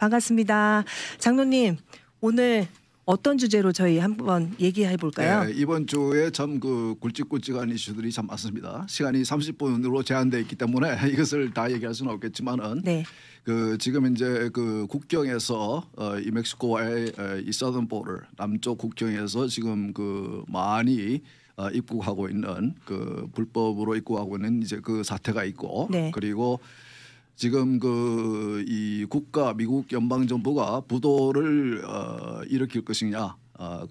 반갑습니다. 장로님, 오늘 어떤 주제로 저희 한번 얘기해 볼까요? 네, 이번 주에 참 그 굵직굵직한 이슈들이 참 많습니다. 시간이 30분으로 제한되어 있기 때문에 이것을 다 얘기할 수는 없겠지만은 네. 그 지금 이제 그 국경에서 이 멕시코와의 이 서던 보더 남쪽 국경에서 지금 그 많이 입국하고 있는 그 불법으로 입국하고 있는 이제 그 사태가 있고 네. 그리고 지금 그 이 국가 미국 연방 정부가 부도를 일으킬 것이냐,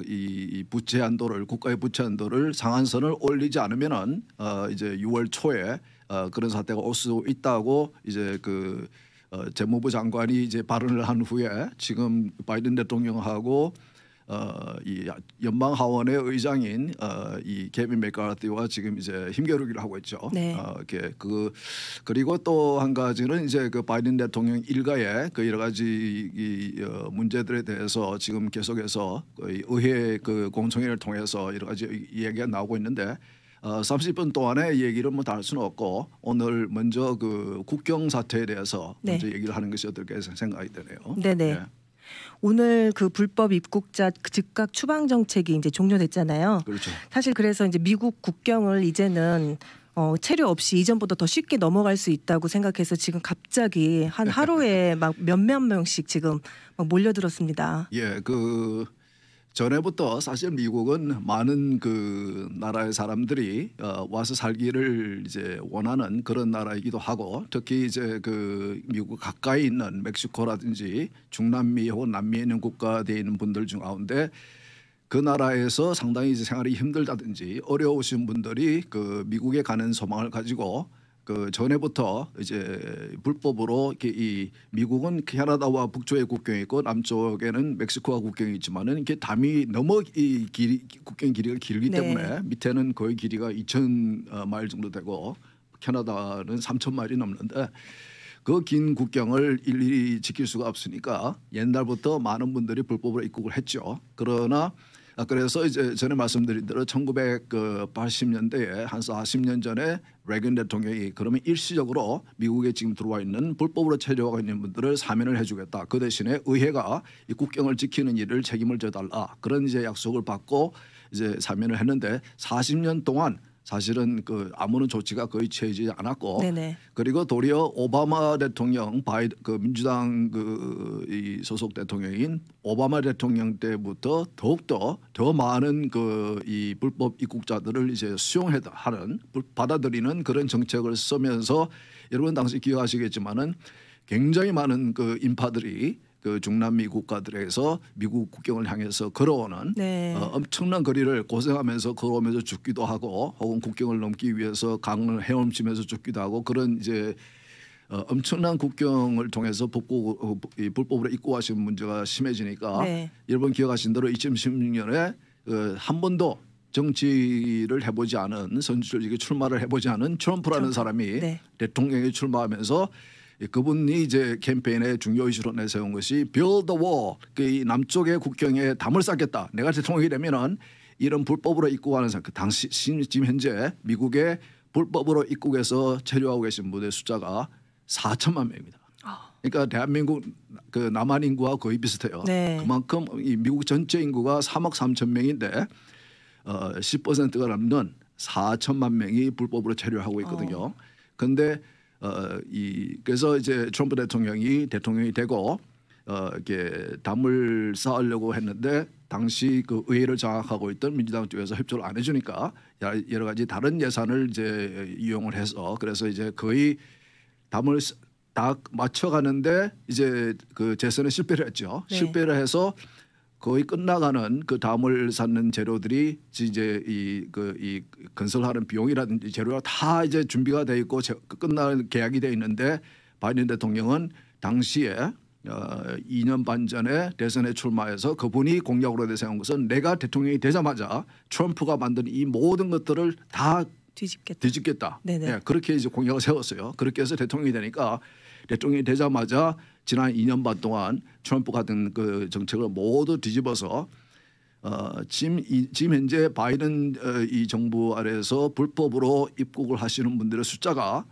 이 부채 한도를 국가의 부채 한도를 상한선을 올리지 않으면은 이제 6월 초에 그런 사태가 올 수 있다고 이제 그 재무부 장관이 이제 발언을 한 후에 지금 바이든 대통령하고 이 연방 하원의 의장인 이 케빈 맥카티와 지금 이제 힘겨루기를 하고 있죠. 네. 그리고 또 한 가지는 이제 그 바이든 대통령 일가의 그 여러 가지 이 문제들에 대해서 지금 계속해서 의회 그 공청회를 통해서 여러 가지 이야기가 나오고 있는데 30분 동안에 얘기를 뭐 다 할 수는 없고 오늘 먼저 그 국경 사태에 대해서 네. 먼저 얘기를 하는 것이 어떨까 생각이 되네요. 네네. 네. 오늘 그 불법 입국자 즉각 추방 정책이 이제 종료됐잖아요. 그렇죠. 사실 그래서 이제 미국 국경을 이제는 체류 없이 이전보다 더 쉽게 넘어갈 수 있다고 생각해서 지금 갑자기 한 하루에 막 몇몇 명씩 지금 막 몰려들었습니다. 예, 그 전에부터 사실 미국은 많은 그 나라의 사람들이 와서 살기를 이제 원하는 그런 나라이기도 하고 특히 이제 그 미국 가까이 있는 멕시코라든지 중남미 혹은 남미에 있는 국가에 있는 분들 중 가운데 그 나라에서 상당히 이제 생활이 힘들다든지 어려우신 분들이 그 미국에 가는 소망을 가지고 그 전에부터 이제 불법으로 이 미국은 캐나다와 북쪽에 국경이 있고 남쪽에는 멕시코와 국경이 있지만은 이게 담이 너무 이 국경 길이가 길기 네. 때문에 밑에는 거의 길이가 2,000마일 정도 되고 캐나다는 3,000마일이 넘는데 그 긴 국경을 일일이 지킬 수가 없으니까 옛날부터 많은 분들이 불법으로 입국을 했죠. 그러나 그래서 이제 전에 말씀드린 대로 1980년대에 한 40년 전에 레건 대통령이 그러면 일시적으로 미국에 지금 들어와 있는 불법으로 체류하고 있는 분들을 사면을 해주겠다. 그 대신에 의회가 이 국경을 지키는 일을 책임을 져달라. 그런 이제 약속을 받고 이제 사면을 했는데 40년 동안 사실은 그 아무런 조치가 거의 취해지지 않았고 네네. 그리고 도리어 오바마 대통령 그 민주당 이 소속 대통령인 오바마 대통령 때부터 더욱더 더 많은 그 이 불법 입국자들을 이제 수용하는 받아들이는 그런 정책을 쓰면서 여러분 당시 기억하시겠지만은 굉장히 많은 그 인파들이 그 중남미 국가들에서 미국 국경을 향해서 걸어오는 네. 엄청난 거리를 고생하면서 걸어오면서 죽기도 하고 혹은 국경을 넘기 위해서 강을 헤엄치면서 죽기도 하고 그런 이제 엄청난 국경을 통해서 불법으로 입국하시는 문제가 심해지니까 네. 여러분 기억하신 대로 2016년에 한 번도 정치를 해보지 않은 선출직에 출마를 해보지 않은 트럼프라는 사람이 네. 대통령에 출마하면서 그분이 이제 캠페인의 중요 이슈로 내세운 것이 Build the Wall, 그 남쪽의 국경에 담을 쌓겠다. 내가 대통령이 되면은 이런 불법으로 입국하는 사람, 그 당시 지금 현재 미국의 불법으로 입국해서 체류하고 계신 분의 숫자가 4천만 명입니다. 그러니까 대한민국 그 남한 인구와 거의 비슷해요. 네. 그만큼 이 미국 전체 인구가 3억 3천 명인데 10%가 넘는 4천만 명이 불법으로 체류하고 있거든요. 그런데 그래서 이제 트럼프 대통령이 되고 이렇게 담을 쌓으려고 했는데 당시 그 의회를 장악하고 있던 민주당 쪽에서 협조를 안 해주니까 여러 가지 다른 예산을 이제 이용을 해서 그래서 이제 거의 담을 다 맞춰가는데 이제 그 재선에 실패를 했죠. 네. 실패를 해서 거의 끝나가는 그 담을 쌓는 재료들이 이제 이 건설하는 비용이라든지 재료가 다 이제 준비가 돼 있고 끝나는 계약이 돼 있는데 바이든 대통령은 당시에 2년 반 전에 대선에 출마해서 그분이 공약으로 내세운 것은 내가 대통령이 되자마자 트럼프가 만든 이 모든 것들을 다 뒤집겠다. 네네. 네, 그렇게 이제 공약을 세웠어요. 그렇게 해서 대통령이 되니까 대통령이 되자마자 지난 2년 반 동안 트럼프 같은 그 정책을 모두 뒤집어서 지금 현재 바이든 이 정부 아래에서 불법으로 입국을 하시는 분들의 숫자가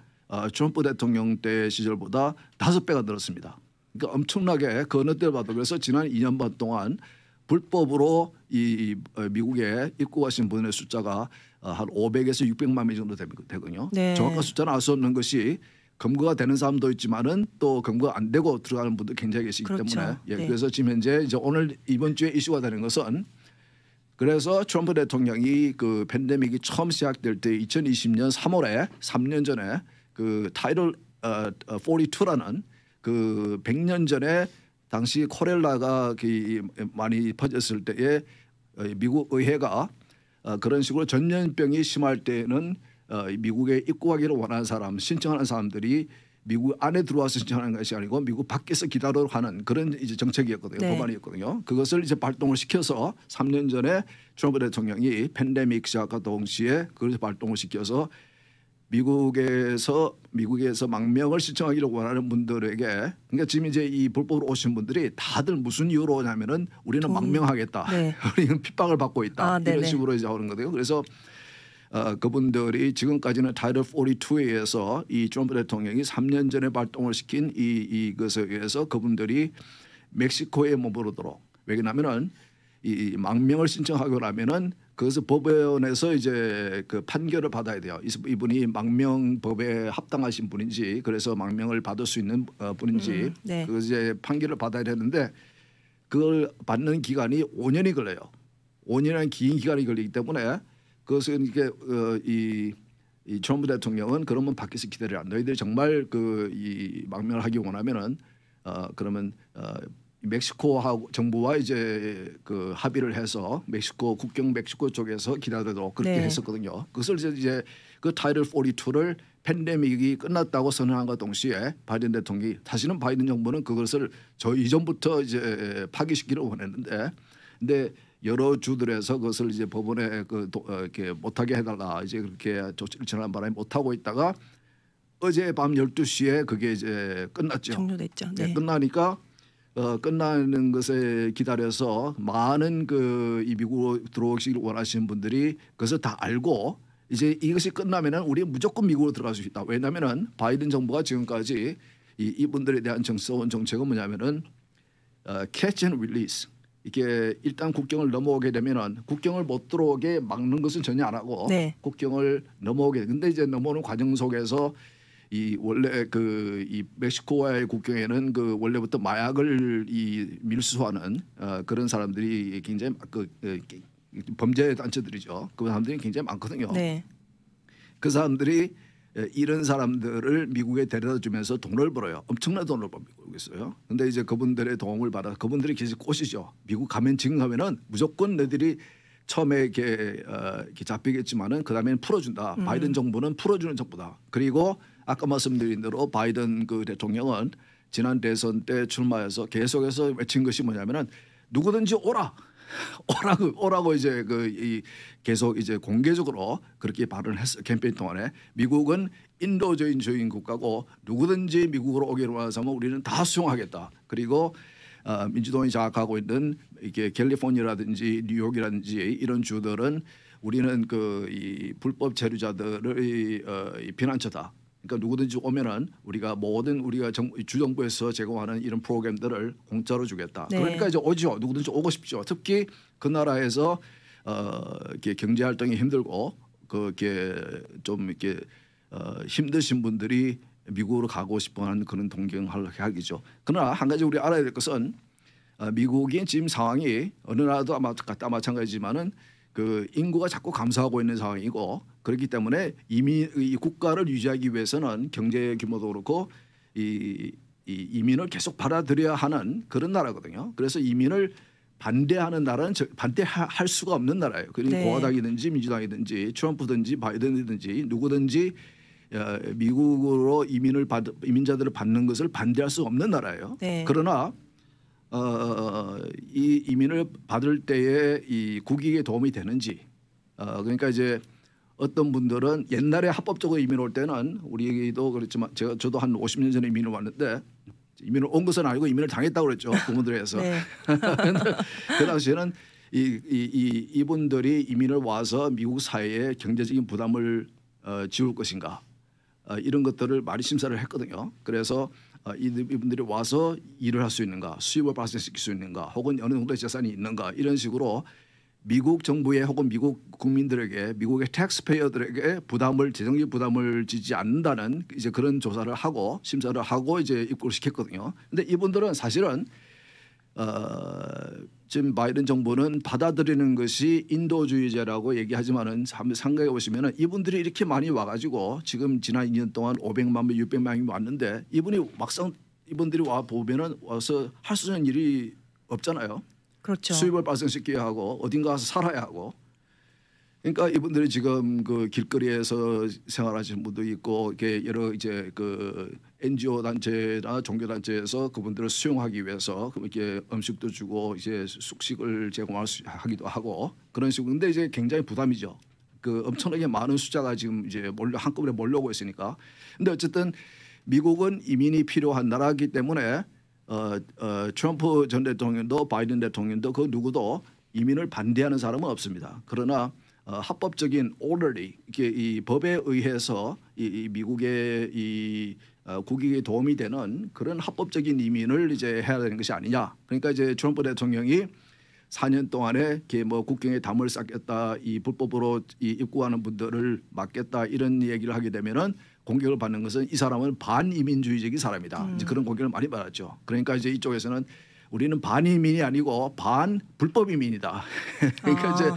트럼프 대통령 때 시절보다 5배가 늘었습니다. 그러니까 엄청나게 그 어느 때 봐도 그래서 지난 2년 반 동안 불법으로 이 미국에 입국하신 분의 숫자가 한 500에서 600만 명 정도 되거든요. 네. 정확한 숫자는 알 수 없는 것이 검거가 되는 사람도 있지만은 또 검거가 안 되고 들어가는 분도 굉장히 계시기 그렇죠. 때문에 예, 네. 그래서 지금 현재 이제 오늘 이번 주에 이슈가 되는 것은 그래서 트럼프 대통령이 그 팬데믹이 처음 시작될 때 2020년 3월에 3년 전에 그 타이틀 42라는 그 100년 전에 당시 콜레라가 많이 퍼졌을 때에 미국 의회가 그런 식으로 전염병이 심할 때는 미국에 입국하기를 원하는 사람, 신청하는 사람들이 미국 안에 들어와서 신청하는 것이 아니고 미국 밖에서 기다리도록 하는 그런 이제 정책이었거든요. 네. 법안이었거든요. 그것을 이제 발동을 시켜서 3년 전에 트럼프 대통령이 팬데믹 시작과 동시에 그걸 발동을 시켜서 미국에서 망명을 신청하기를 원하는 분들에게 그러니까 지금 이제 이 불법으로 오신 분들이 다들 무슨 이유로 오냐면은 우리는 망명하겠다. 네. 우리는 핍박을 받고 있다. 이런 네네. 식으로 이제 오는 거예요. 그래서 그분들이 지금까지는 타이틀 42에 의해서 이 트럼프 대통령이 3년 전에 발동을 시킨 이것에 의해서 그분들이 멕시코에 머무르도록 왜냐하면은 이 망명을 신청하고 나면은 그것을 법원에서 이제 그 판결을 받아야 돼요. 이분이 망명법에 합당하신 분인지 그래서 망명을 받을 수 있는 분인지 네. 그 이제 판결을 받아야 되는데 그걸 받는 기간이 5년이 걸려요. 5년이라는 긴 기간이 걸리기 때문에 그것은 이게 이 트럼프 대통령은 그러면 밖에서 기다려라. 너희들이 정말 이 망명을 하기 원하면은 그러면 멕시코 정부와 이제 그 합의를 해서 멕시코 국경 멕시코 쪽에서 기다리도록 그렇게 네. 했었거든요. 그것을 이제 그 타이틀 42를 팬데믹이 끝났다고 선언한과 동시에 바이든 대통령이 사실은 바이든 정부는 그것을 저 이전부터 이제 파기시키기를 원했는데 근데 여러 주들에서 그것을 이제 법원에 이렇게 못하게 해달라 이제 그렇게 조치를 전한 바람에 못하고 있다가 어제 밤 12시에 그게 이제 끝났죠. 종료됐죠. 네. 네. 끝나니까 끝나는 것에 기다려서 많은 이 미국으로 들어오시길 원하시는 분들이 그것을 다 알고 이제 이것이 끝나면은 우리 무조건 미국으로 들어갈 수 있다. 왜냐하면은 바이든 정부가 지금까지 이분들에 대한 써온 정책은 뭐냐면은 catch and release. 이게 일단 국경을 넘어오게 되면은 국경을 못 들어오게 막는 것은 전혀 안 하고 네. 국경을 넘어오게. 근데 이제 넘어오는 과정 속에서 원래 이 멕시코와의 국경에는 원래부터 마약을 밀수하는 그런 사람들이 굉장히 범죄 단체들이죠. 그 사람들이 굉장히 많거든요. 네. 그 사람들이 이런 사람들을 미국에 데려다 주면서 돈을 벌어요. 엄청난 돈을 벌고 있어요. 근데 이제 그분들의 도움을 받아 그분들이 계속 꼬시죠. 미국 가면 지금 가면은 무조건 너희들이 처음에 이렇게 잡히겠지만은 그다음에는 풀어준다. 바이든 정부는 풀어주는 정부다. 그리고 아까 말씀드린 대로 바이든 대통령은 지난 대선 때 출마해서 계속해서 외친 것이 뭐냐면은 누구든지 오라고 이제 계속 이제 공개적으로 그렇게 발언을 했어요. 캠페인 동안에 미국은 인도주의인 국가고 누구든지 미국으로 오기로 하는 사람은 우리는 다 수용하겠다. 그리고 민주당이 장악하고 있는 이게 캘리포니아라든지 뉴욕이라든지 이런 주들은 우리는 이 불법 체류자들의 피난처다. 그러니까 누구든지 오면은 우리가 주정부에서 제공하는 이런 프로그램들을 공짜로 주겠다. 네. 그러니까 이제 오죠. 누구든지 오고 싶죠. 특히 그 나라에서 이렇게 경제 활동이 힘들고 좀 이렇게 힘드신 분들이 미국으로 가고 싶어하는 그런 동경하기죠. 그러나 한 가지 우리 알아야 될 것은 미국이 지금 상황이 어느 나라도 아마 마찬가지지만은 인구가 자꾸 감소하고 있는 상황이고 그렇기 때문에 이 국가를 유지하기 위해서는 경제 규모도 그렇고 이민을 계속 받아들여야 하는 그런 나라거든요. 그래서 이민을 반대하는 나라는 반대할 수가 없는 나라예요. 그리고 네. 공화당이든지 민주당이든지 트럼프든지 바이든이든지 누구든지 미국으로 이민자들을 받는 것을 반대할 수 없는 나라예요. 네. 그러나 이 이민을 받을 때에 이 국익에 도움이 되는지 그러니까 이제 어떤 분들은 옛날에 합법적으로 이민 올 때는 우리도 그렇지만 저도 한 50년 전에 이민을 왔는데 이민을 온 것은 아니고 이민을 당했다고 그랬죠. 부모들에서. 네. 그 당시에는 이분들이 이민을 와서 미국 사회에 경제적인 부담을 지울 것인가 이런 것들을 많이 심사를 했거든요. 그래서 이분들이 와서 일을 할 수 있는가, 수입을 발생시킬 수 있는가, 혹은 어느 정도의 재산이 있는가 이런 식으로 미국 정부에 혹은 미국 국민들에게 미국의 텍스페이어들에게 부담을 재정적 부담을 지지 않는다는 이제 그런 조사를 하고 심사를 하고 이제 입국을 시켰거든요. 근데 이분들은 사실은 지금 바이든 정부는 받아들이는 것이 인도주의자라고 얘기하지만은 한번 생각해 보시면은 이분들이 이렇게 많이 와가지고 지금 지난 2년 동안 500만 명, 600만 명이 왔는데 이분이 막상 이분들이 와 보면은 와서 할 수 있는 일이 없잖아요. 그렇죠. 수입을 발생시켜야 하고 어딘가 가서 살아야 하고. 그러니까 이분들이 지금 그 길거리에서 생활하시는 분도 있고 이렇게 여러 이제 그 NGO 단체나 종교 단체에서 그분들을 수용하기 위해서 이렇게 음식도 주고 이제 숙식을 제공하기도 하고 그런 식으로. 근데 이제 굉장히 부담이죠. 그 엄청나게 많은 숫자가 지금 이제 한꺼번에 몰려오고 있으니까. 근데 어쨌든 미국은 이민이 필요한 나라이기 때문에 트럼프 전 대통령도 바이든 대통령도 그 누구도 이민을 반대하는 사람은 없습니다. 그러나 합법적인 orderly 이게 이 법에 의해서 이 미국의 이 국익에 도움이 되는 그런 합법적인 이민을 이제 해야 되는 것이 아니냐. 그러니까 이제 트럼프 대통령이 4년 동안에 이렇게 뭐 국경에 담을 쌓겠다, 이 불법으로 이 입국하는 분들을 막겠다 이런 얘기를 하게 되면은 공격을 받는 것은 이 사람은 반이민주의적인 사람이다. 이제 그런 공격을 많이 받았죠. 그러니까 이제 이쪽에서는 우리는 반이민이 아니고 반불법 이민이다. 그러니까 이제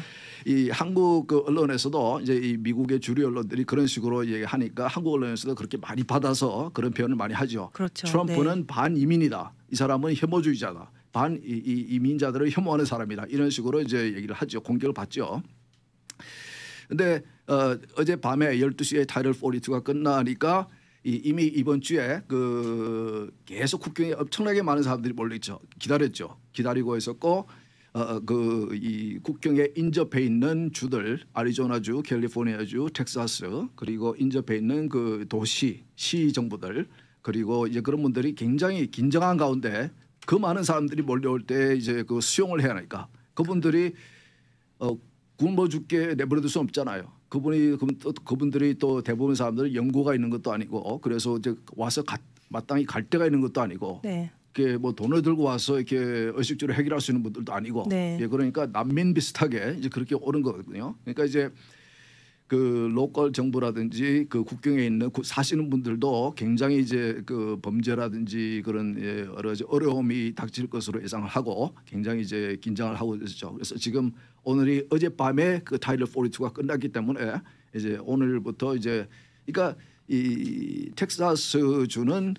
이 한국 그 언론에서도 이제 이 미국의 주류 언론들이 그런 식으로 얘기하니까 한국 언론에서도 그렇게 많이 받아서 그런 표현을 많이 하죠. 그렇죠. 트럼프는 네. 반이민이다. 이 사람은 혐오주의자다. 이민자들을 혐오하는 사람이다. 이런 식으로 이제 얘기를 하죠. 공격을 받죠. 근데 어제 밤에 12시에 타이틀 42가 끝나니까 이미 이번 주에 그 계속 국경에 엄청나게 많은 사람들이 몰려있죠. 기다리고 있었고 그 이 국경에 인접해 있는 주들 애리조나주, 캘리포니아주, 텍사스 그리고 인접해 있는 그 도시 시 정부들 그리고 이제 그런 분들이 굉장히 긴장한 가운데 그 많은 사람들이 몰려올 때 이제 그 수용을 해야 하니까 그분들이 굶어 죽게 내버려둘 수 없잖아요. 그분들이 또 대부분 사람들은 연고가 있는 것도 아니고 그래서 이제 와서 마땅히 갈 데가 있는 것도 아니고 네. 이렇게 뭐 돈을 들고 와서 이렇게 의식주로 해결할 수 있는 분들도 아니고 네. 그러니까 난민 비슷하게 이제 그렇게 오는 거거든요. 그러니까 이제 그 로컬 정부라든지 그 국경에 있는 사시는 분들도 굉장히 이제 그 범죄라든지 그런 여러 어려움이 닥칠 것으로 예상을 하고 굉장히 이제 긴장을 하고 있었죠. 그래서 지금 오늘이 어젯밤에 그 타이틀 42가 끝났기 때문에 이제 오늘부터 이제 그러니까 이 텍사스 주는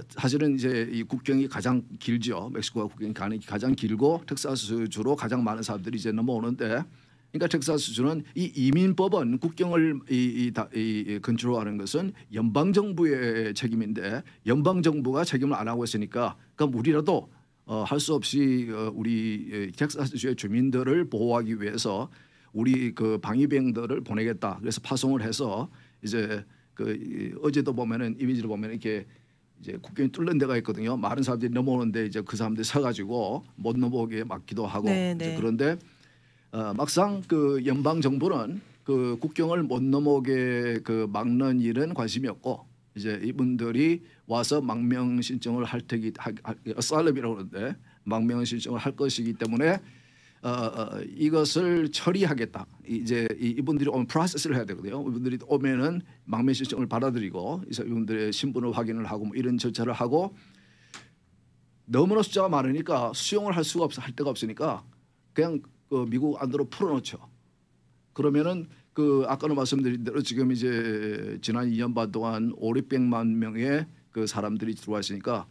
사실은 이제 이 국경이 가장 길죠. 멕시코와 국경이 가장 길고 텍사스 주로 가장 많은 사람들이 이제 넘어오는데. 그러니까 텍사스 주는 이 이민법은 국경을 컨트롤하는 것은 연방 정부의 책임인데 연방 정부가 책임을 안 하고 있으니까 그럼 우리라도 할 수 없이 우리 텍사스 주의 주민들을 보호하기 위해서 우리 그 방위병들을 보내겠다. 그래서 파송을 해서 이제 그 어제도 보면은 이미지를 보면 이렇게 이제 국경이 뚫는 데가 있거든요. 많은 사람들이 넘어오는데 이제 그 사람들이 서가지고 못 넘어오게 막기도 하고 네, 이제 네. 그런데. 막상 그 연방 정부는 그 국경을 못 넘어오게 그 막는 일은 관심이 없고 이제 이분들이 와서 망명 신청을 할 테기 어살럼이라고 그러는데 망명 신청을 할 것이기 때문에 이것을 처리하겠다. 이제 이분들이 오면 프로세스를 해야 되거든요. 이분들이 오면은 망명 신청을 받아들이고 이분들의 신분을 확인을 하고 뭐 이런 절차를 하고 너무나 숫자가 많으니까 수용을 할 데가 없으니까 그냥 그 미국 안으로 풀어놓죠. 그러면은 그 아까도 말씀드린 대로 지금 이제 지난 2년 반 동안 500만 명의 그 사람들이 들어왔으니까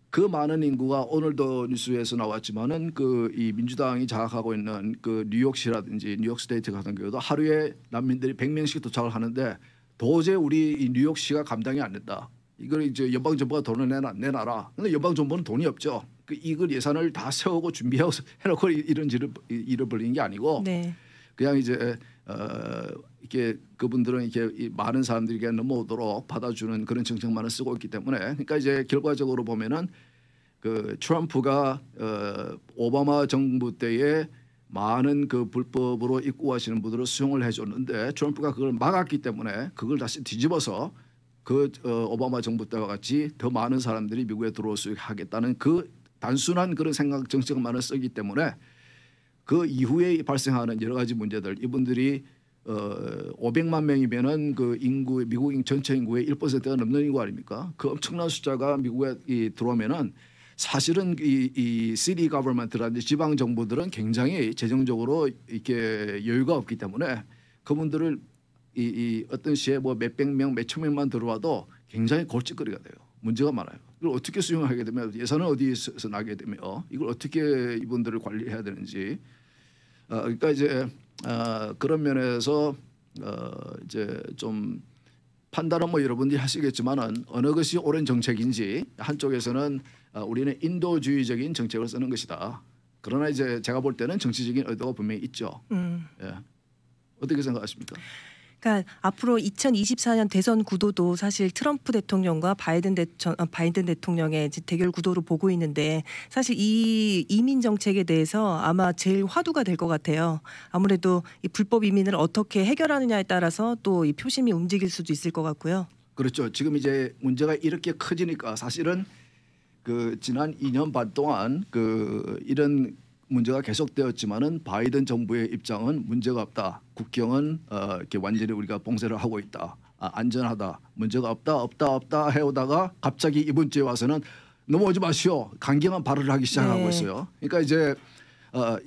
그 많은 인구가 오늘도 뉴스에서 나왔지만은 그 이 민주당이 장악하고 있는 그 뉴욕시라든지 뉴욕 스테이트 같은 경우도 하루에 난민들이 100명씩 도착을 하는데 도저히 우리 이 뉴욕시가 감당이 안 된다. 이걸 이제 연방 정부가 돈을 내놔라. 근데 연방 정부는 돈이 없죠. 이걸 예산을 다 세우고 준비하고 해놓고 이런 일을 벌이는 게 아니고 네. 그냥 이제 이렇게 그분들은 이렇게 많은 사람들에게 넘어오도록 받아주는 그런 정책만을 쓰고 있기 때문에 그러니까 이제 결과적으로 보면은 그 트럼프가 오바마 정부 때에 많은 그 불법으로 입국하시는 분들을 수용을 해줬는데 트럼프가 그걸 막았기 때문에 그걸 다시 뒤집어서 오바마 정부 때와 같이 더 많은 사람들이 미국에 들어올 수 있게 하겠다는 그 단순한 그런 생각 정책만을 쓰기 때문에 그 이후에 발생하는 여러 가지 문제들 이분들이 500만 명이면은 그 인구 미국 전체 인구의 1%가 넘는 인구 아닙니까? 그 엄청난 숫자가 미국에 들어오면은 사실은 이 시티 거버먼트라든지 지방 정부들은 굉장히 재정적으로 이렇게 여유가 없기 때문에 그분들을 이 어떤 시에 뭐 몇백 명, 몇천 명만 들어와도 굉장히 골칫거리가 돼요. 문제가 많아요. 이걸 어떻게 수용하게 되면 예산은 어디서 나게 되며 이걸 어떻게 이분들을 관리해야 되는지 그러니까 이제 그런 면에서 이제 좀 판단은 뭐 여러분들이 하시겠지만은 어느 것이 옳은 정책인지 한쪽에서는 우리는 인도주의적인 정책을 쓰는 것이다. 그러나 이제 제가 볼 때는 정치적인 의도가 분명히 있죠. 예. 어떻게 생각하십니까? 그러니까 앞으로 2024년 대선 구도도 사실 트럼프 대통령과 바이든 대통령의 대결 구도로 보고 있는데 사실 이 이민 정책에 대해서 아마 제일 화두가 될 것 같아요. 아무래도 이 불법 이민을 어떻게 해결하느냐에 따라서 또 이 표심이 움직일 수도 있을 것 같고요. 그렇죠. 지금 이제 문제가 이렇게 커지니까 사실은 그 지난 2년 반 동안 그 이런 문제가 계속되었지만은 바이든 정부의 입장은 문제가 없다. 국경은 이렇게 완전히 우리가 봉쇄를 하고 있다. 안전하다. 문제가 없다 해오다가 갑자기 이번 주에 와서는 넘어오지 마시오. 강경한 발언을 하기 시작하고 있어요. 그러니까 이제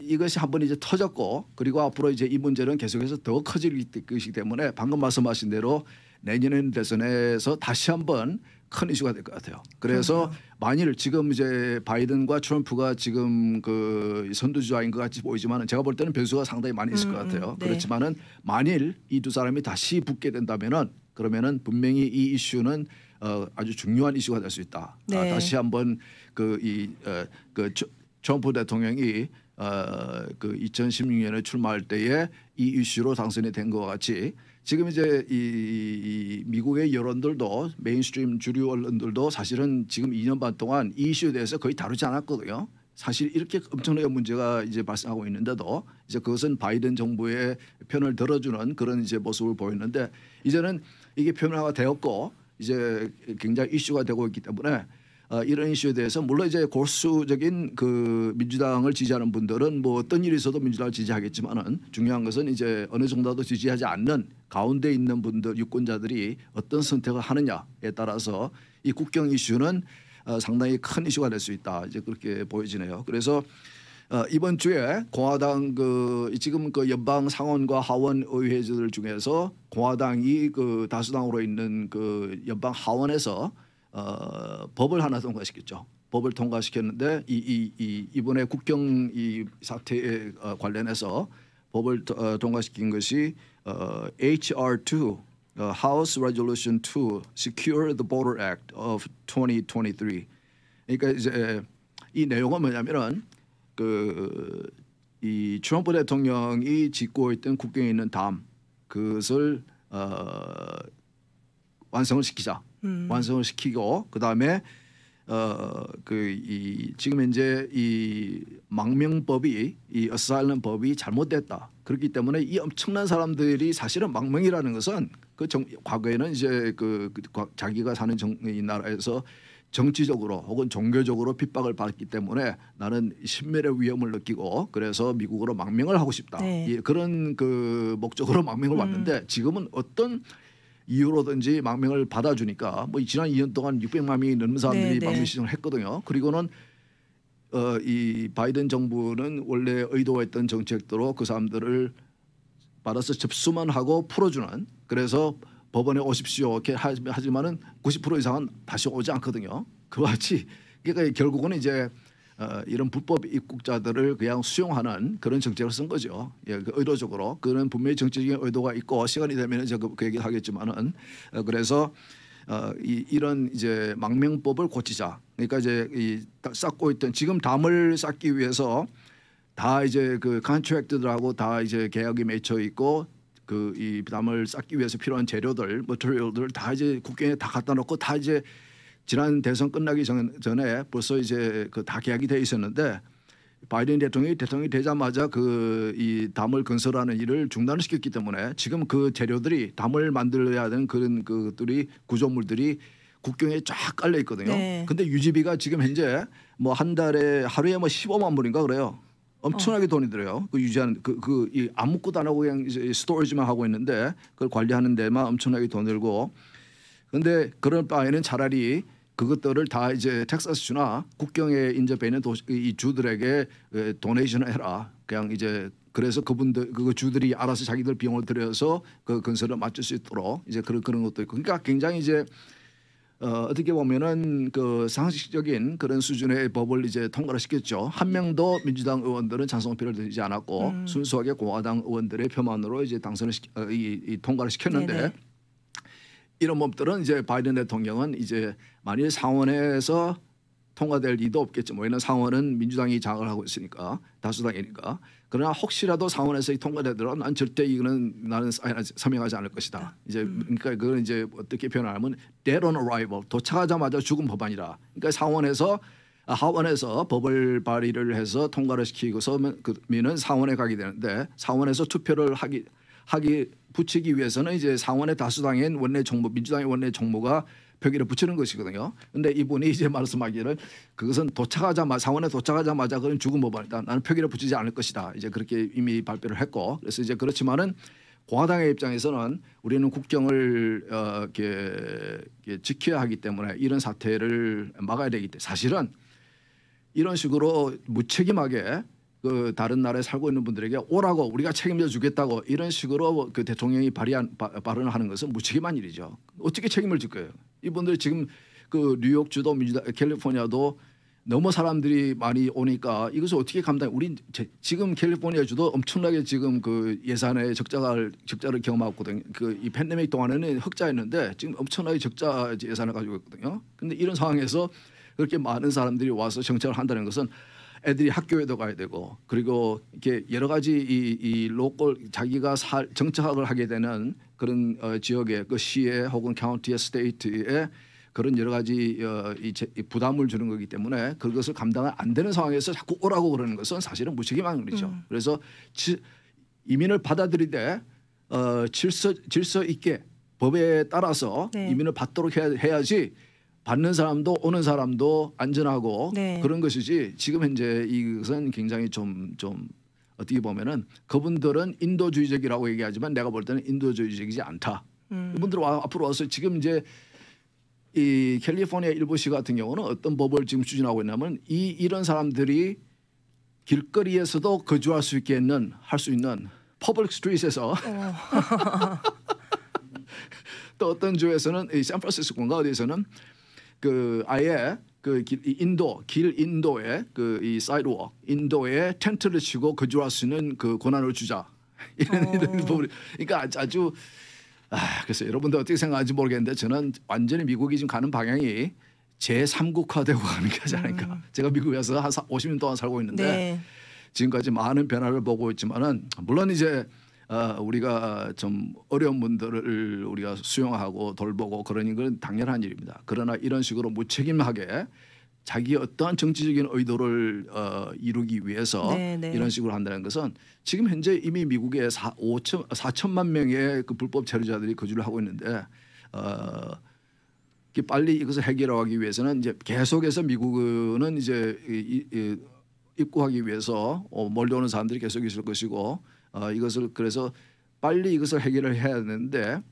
이것이 한번 이제 터졌고 그리고 앞으로 이제 이 문제는 계속해서 더 커질 것이기 때문에 방금 말씀하신 대로 내년 대선에서 다시 한번 큰 이슈가 될 것 같아요. 그래서 만일 지금 이제 바이든과 트럼프가 지금 그 선두주자인 것 같이 보이지만은 제가 볼 때는 변수가 상당히 많이 있을 것 같아요. 네. 그렇지만은 만일 이 두 사람이 다시 붙게 된다면은 그러면은 분명히 이 이슈는 아주 중요한 이슈가 될 수 있다. 네. 다시 한번 그 트럼프 대통령이 그 2016년에 출마할 때에 이 이슈로 당선이 된 것과 같이 지금 이제 이 미국의 여론들도 메인스트림 주류 언론들도 사실은 지금 2년 반 동안 이 이슈에 대해서 거의 다루지 않았거든요. 사실 이렇게 엄청나게 문제가 이제 발생하고 있는데도 이제 그것은 바이든 정부의 편을 들어주는 그런 이제 모습을 보였는데 이제는 이게 표면화가 되었고 이제 굉장히 이슈가 되고 있기 때문에 이런 이슈에 대해서 물론 이제 골수적인 그 민주당을 지지하는 분들은 뭐 어떤 일이 있어도 민주당을 지지하겠지만은 중요한 것은 이제 어느 정도도 지지하지 않는 가운데 있는 분들 유권자들이 어떤 선택을 하느냐에 따라서 이 국경 이슈는 상당히 큰 이슈가 될 수 있다. 이제 그렇게 보여지네요. 그래서 이번 주에 공화당 그 지금 그 연방 상원과 하원 의회들 중에서 공화당이 그 다수당으로 있는 그 연방 하원에서 법을 하나 통과시켰죠. 법을 통과시켰는데 이번에 국경 이 사태에 관련해서 법을 통과시킨 것이 HR2 House Resolution 2 Secure the Border Act of 2023. 그러니까 이제 이 내용은 뭐냐면은 그 이 트럼프 대통령이 짓고 있던 국경에 있는 담 그것을 완성을 시키자. 완성을 시키고 그다음에 지금 현재 이 망명법이 이 어사일럼 법이 잘못됐다. 그렇기 때문에 이 엄청난 사람들이 사실은 망명이라는 것은 과거에는 이제 자기가 사는 이 나라에서 정치적으로 혹은 종교적으로 핍박을 받기 때문에 나는 신멸의 위험을 느끼고 그래서 미국으로 망명을 하고 싶다. 네. 그런 그 목적으로 망명을 왔는데 지금은 어떤 이유로든지 망명을 받아주니까 뭐 지난 2년 동안 600만 명이 넘는 사람들이 망명 신청을 했거든요. 그리고는 이 바이든 정부는 원래 의도했던 정책대로 그 사람들을 받아서 접수만 하고 풀어주는 그래서 법원에 오십시오 이렇게 하지만은 90% 이상은 다시 오지 않거든요. 그와 같이 그러니까 결국은 이제 이런 불법 입국자들을 그냥 수용하는 그런 정책을 쓴 거죠. 예, 의도적으로 그는 분명히 정치적인 의도가 있고 시간이 되면 제가 그 얘기를 하겠지만은 그래서 이런 이제 망명법을 고치자. 그러니까 이제 쌓고 있던 지금 담을 쌓기 위해서 다 이제 그 컨트랙트들하고 다 이제 계약이 맺혀 있고 이 담을 쌓기 위해서 필요한 재료들, 머티리얼들 다 이제 국경에 다 갖다 놓고 다 이제 지난 대선 끝나기 전에 벌써 이제 다 계약이 돼 있었는데 바이든 대통령이 되자마자 이 담을 건설하는 일을 중단을 시켰기 때문에 지금 그 재료들이 담을 만들어야 되는 그런 그들이 구조물들이 국경에 쫙 깔려 있거든요. 네. 근데 유지비가 지금 현재 뭐 한 달에 하루에 뭐 15만 불인가 그래요. 엄청나게 돈이 들어요. 그 유지하는 이 아무것도 안 하고 그냥 이제 스토리지만 하고 있는데 그걸 관리하는 데만 엄청나게 돈 들고. 근데 그럴 바에는 차라리 그것들을 다 이제 텍사스주나 국경에 인접해 있는 이 주들에게 도네이션을 해라. 그냥 이제 그래서 그분들 그 주들이 알아서 자기들 비용을 들여서 그 건설을 맞출 수 있도록 이제 그런 것도 있고. 그러니까 굉장히 이제 어떻게 보면은 그 상식적인 그런 수준의 법을 이제 통과를 시켰죠. 한 명도 민주당 의원들은 찬성표를 드리지 않았고 순수하게 공화당 의원들의 표만으로 이제 당선을 통과를 시켰는데. 네네. 이런 법들은 이제 바이든 대통령은 이제 만일 상원에서 통과될 리도 없겠죠. 왜냐하면 상원은 민주당이 장악을 하고 있으니까 다수당이니까. 그러나 혹시라도 상원에서 통과되더라도 난 절대 이거는 나는 서명하지 않을 것이다. 이제 그러니까 그건 이제 어떻게 표현하면 dead on arrival, 도착하자마자 죽은 법안이라. 그러니까 상원에서 하원에서 법을 발의를 해서 통과를 시키고서는 상원에 가게 되는데 상원에서 투표를 붙이기 위해서는 이제 상원의 다수당인 원내 정부 민주당의 원내 정부가 표기를 붙이는 것이거든요. 그런데 이분이 이제 말씀하기를 그것은 상원에 도착하자마자 그건 죽은 법안이다. 나는 표기를 붙이지 않을 것이다. 이제 그렇게 이미 발표를 했고 그래서 이제 그렇지만은 공화당의 입장에서는 우리는 국경을 이렇게 지켜야 하기 때문에 이런 사태를 막아야 되기 때문에 사실은 이런 식으로 무책임하게 그 다른 나라에 살고 있는 분들에게 오라고 우리가 책임져 주겠다고 이런 식으로 그 대통령이 발언을 하는 것은 무책임한 일이죠. 어떻게 책임을 질 거예요? 이분들 지금 그 뉴욕주도 캘리포니아도 너무 사람들이 많이 오니까 이것을 어떻게 우린 지금 캘리포니아주도 엄청나게 지금 그 예산에 적자를 경험하고 있거든요. 이 팬데믹 동안에는 흑자였는데 지금 엄청나게 적자 예산을 가지고 있거든요. 그런데 이런 상황에서 그렇게 많은 사람들이 와서 정착을 한다는 것은 애들이 학교에도 가야 되고 그리고 이렇게 여러 가지 이 로컬 자기가 정착을 하게 되는 그런 지역의 그 시에 혹은 카운티의 스테이트에 그런 여러 가지 이 부담을 주는 거기 때문에 그것을 감당 안 되는 상황에서 자꾸 오라고 그러는 것은 사실은 무책임한 일이죠. 그래서 이민을 받아들이되 질서 있게 법에 따라서 네. 이민을 받도록 해야지. 받는 사람도 오는 사람도 안전하고 네. 그런 것이지 지금 현재 이것은 굉장히 좀 어떻게 보면은 그분들은 인도주의적이라고 얘기하지만 내가 볼 때는 인도주의적이지 않다. 이분들 앞으로 와서 지금 이제 이 캘리포니아 일부시 같은 경우는 어떤 법을 지금 추진하고 있냐면 이런 사람들이 길거리에서도 거주할 수 있게 할 수 있는 퍼블릭 스트리트에서 또 어떤 주에서는 이 샌프란시스코인가 어디에서는 그 아예 길 인도에 이 사이드워크 인도에 텐트를 치고 거주할 수 있는 그 권한을 주자 이런 부분. 그러니까 아주 그래서 여러분들 어떻게 생각하는지 모르겠는데 저는 완전히 미국이 지금 가는 방향이 제3국화되고 가는 게 하지 않을까. 제가 미국에서 한 50년 동안 살고 있는데 네. 지금까지 많은 변화를 보고 있지만은 물론 이제 우리가 좀 어려운 분들을 우리가 수용하고 돌보고 그러는 건 당연한 일입니다. 그러나 이런 식으로 무책임하게 자기 어떠한 정치적인 의도를 이루기 위해서 네네. 이런 식으로 한다는 것은 지금 현재 이미 미국에 4천만 명의 그 불법 체류자들이 거주를 하고 있는데 빨리 이것을 해결하기 위해서는 이제 계속해서 미국은 이제 입국하기 위해서 몰려오는 사람들이 계속 있을 것이고 이것을 그래서 빨리 이것을 해결을 해야 되는데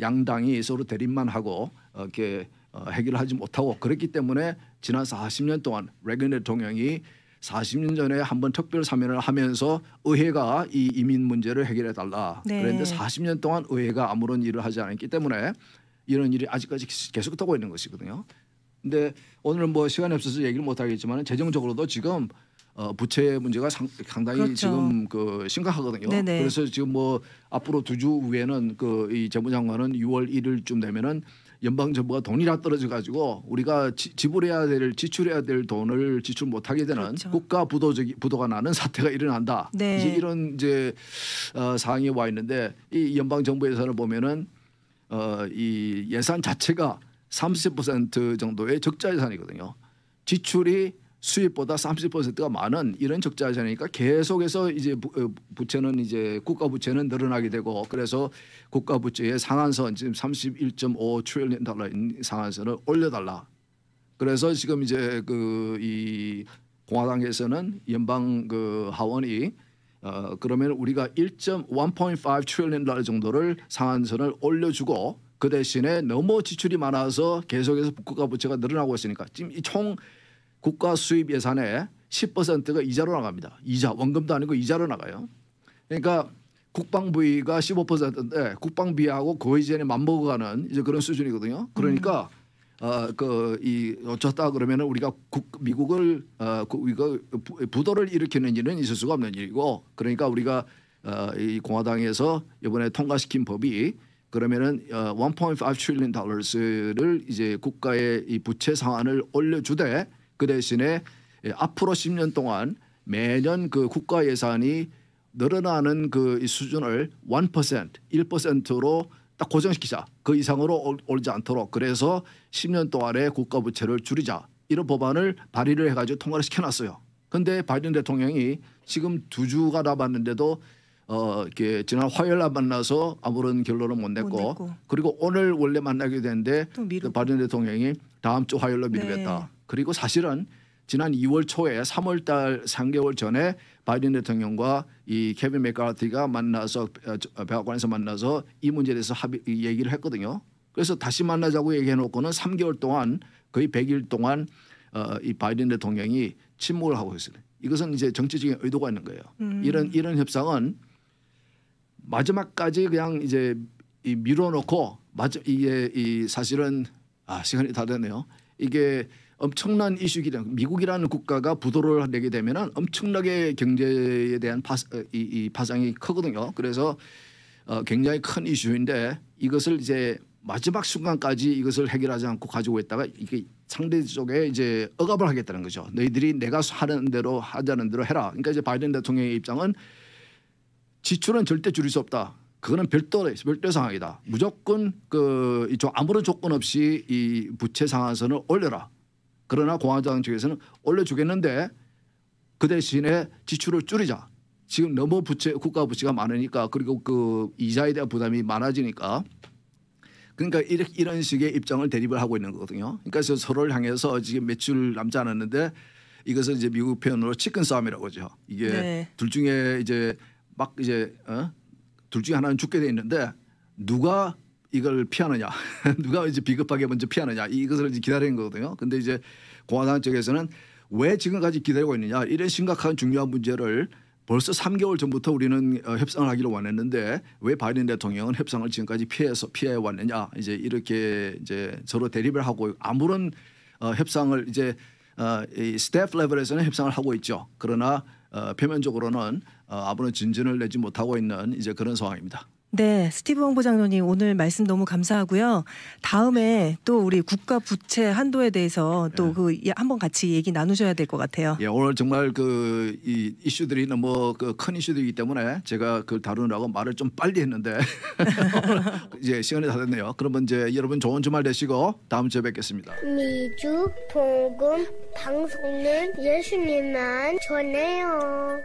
양당이 서로 대립만 하고 이렇게 해결을 하지 못하고 그랬기 때문에 지난 40년 동안 레건 대통령이 40년 전에 한번 특별 사면을 하면서 의회가 이 이민 문제를 해결해 달라. 네. 그런데 40년 동안 의회가 아무런 일을 하지 않았기 때문에 이런 일이 아직까지 계속되고 있는 것이거든요. 근데 오늘은 뭐 시간이 없어서 얘기를 못 하겠지만 재정적으로도 지금 부채 문제가 상당히 그렇죠. 지금 심각하거든요. 네네. 그래서 지금 뭐 앞으로 2주 후에는 이 재무장관은 6월 1일쯤 되면은 연방 정부가 돈이 다 떨어져 가지고 우리가 지출해야 될 돈을 지출 못 하게 되는 그렇죠. 국가 부도가 나는 사태가 일어난다. 네. 이제 이런 상황이 와 있는데 이 연방 정부 예산을 보면은 이 예산 자체가 30% 정도의 적자 예산이거든요. 지출이 수입보다 30%가 많은 이런 적자 예산이니까 계속해서 이제 부채는 이제 국가 부채는 늘어나게 되고 그래서 국가 부채의 상한선 지금 31.5 트릴리언 달러인 상한선을 올려달라. 그래서 지금 이제 이 공화당에서는 연방 그 하원이 그러면 우리가 1.5 트릴리언 달러 정도를 상한선을 올려주고 그 대신에 너무 지출이 많아서 계속해서 국가 부채가 늘어나고 있으니까 지금 이 총 국가 수입 예산의 10%가 이자로 나갑니다. 이자 원금도 아니고 이자로 나가요. 그러니까 국방부가 15%인데 국방비하고 거의 이제 맞먹어가는 이제 그런 수준이거든요. 그러니까 어쩌다 그러면은 우리가 미국을 우리가 부도를 일으키는 일은 있을 수가 없는 일이고 그러니까 우리가 이 공화당에서 이번에 통과시킨 법이 그러면은 1.5 트릴리언 달러를 이제 국가의 이 부채 상한을 올려주되 그 대신에 앞으로 10년 동안 매년 그 국가 예산이 늘어나는 그 수준을 1%로 딱 고정시키자. 그 이상으로 오르지 않도록. 그래서 10년 동안의 국가 부채를 줄이자. 이런 법안을 발의를 해가지고 통과를 시켜놨어요. 그런데 바이든 대통령이 지금 2주가 남았는데도 이렇게 지난 화요일 날 만나서 아무런 결론을 못 냈고 그리고 오늘 원래 만나게 되는데 바이든 대통령이 다음 주 화요일로 미루겠다. 네. 그리고 사실은 지난 2월 초에 3월 달 3개월 전에 바이든 대통령과 이 케빈 맥카티가 만나서 백악관에서 만나서 이 문제에 대해서 얘기를 했거든요. 그래서 다시 만나자고 얘기해 놓고는 3개월 동안 거의 100일 동안 이 바이든 대통령이 침묵을 하고 있어요. 이것은 이제 정치적인 의도가 있는 거예요. 이런 협상은 마지막까지 그냥 이제 밀어놓고 이게 사실은 시간이 다 됐네요. 이게 엄청난 이슈이기 때문에 미국이라는 국가가 부도를 내게 되면은 엄청나게 경제에 대한 파장이 크거든요. 그래서 굉장히 큰 이슈인데 이것을 이제 마지막 순간까지 이것을 해결하지 않고 가지고 있다가 이게 상대 쪽에 이제 억압을 하겠다는 거죠. 너희들이 내가 하는 대로 하자는 대로 해라. 그러니까 이제 바이든 대통령의 입장은 지출은 절대 줄일 수 없다. 그거는 별도 상황이다. 무조건 아무런 조건 없이 이 부채 상한선을 올려라. 그러나 공화당 측에서는 올려주겠는데 그 대신에 지출을 줄이자. 지금 너무 국가 부채가 많으니까 그리고 그 이자에 대한 부담이 많아지니까 그러니까 이런 식의 입장을 대립을 하고 있는 거거든요. 그러니까 서로를 향해서 지금 며칠 남지 않았는데 이것은 이제 미국 표현으로 치킨 싸움이라고 하죠. 이게 네. 둘 중에 이제 막 이제 둘 중에 하나는 죽게 돼 있는데 누가 이걸 피하느냐, 누가 이제 비겁하게 먼저 피하느냐 이것을 이제 기다리는 거거든요. 근데 이제 공화당 쪽에서는 왜 지금까지 기다리고 있느냐 이런 심각한 중요한 문제를 벌써 3개월 전부터 우리는 협상을 하기로 원했는데 왜 바이든 대통령은 협상을 지금까지 피해 왔느냐 이제 이렇게 이제 서로 대립을 하고 아무런 협상을 이제 이 스태프 레벨에서는 협상을 하고 있죠. 그러나 표면적으로는 아무런 진전을 내지 못하고 있는 이제 그런 상황입니다. 네, 스티브 홍보장로님 오늘 말씀 너무 감사하고요. 다음에 또 우리 국가 부채 한도에 대해서 또 한번 같이 얘기 나누셔야 될 것 같아요. 예, 오늘 정말 이 이슈들이 너무 큰 이슈들이기 때문에 제가 그걸 다루느라고 말을 좀 빨리 했는데 이제 시간이 다 됐네요. 그러면 이제 여러분 좋은 주말 되시고 다음 주에 뵙겠습니다. 미주 복음 방송은 예수님만 전해요.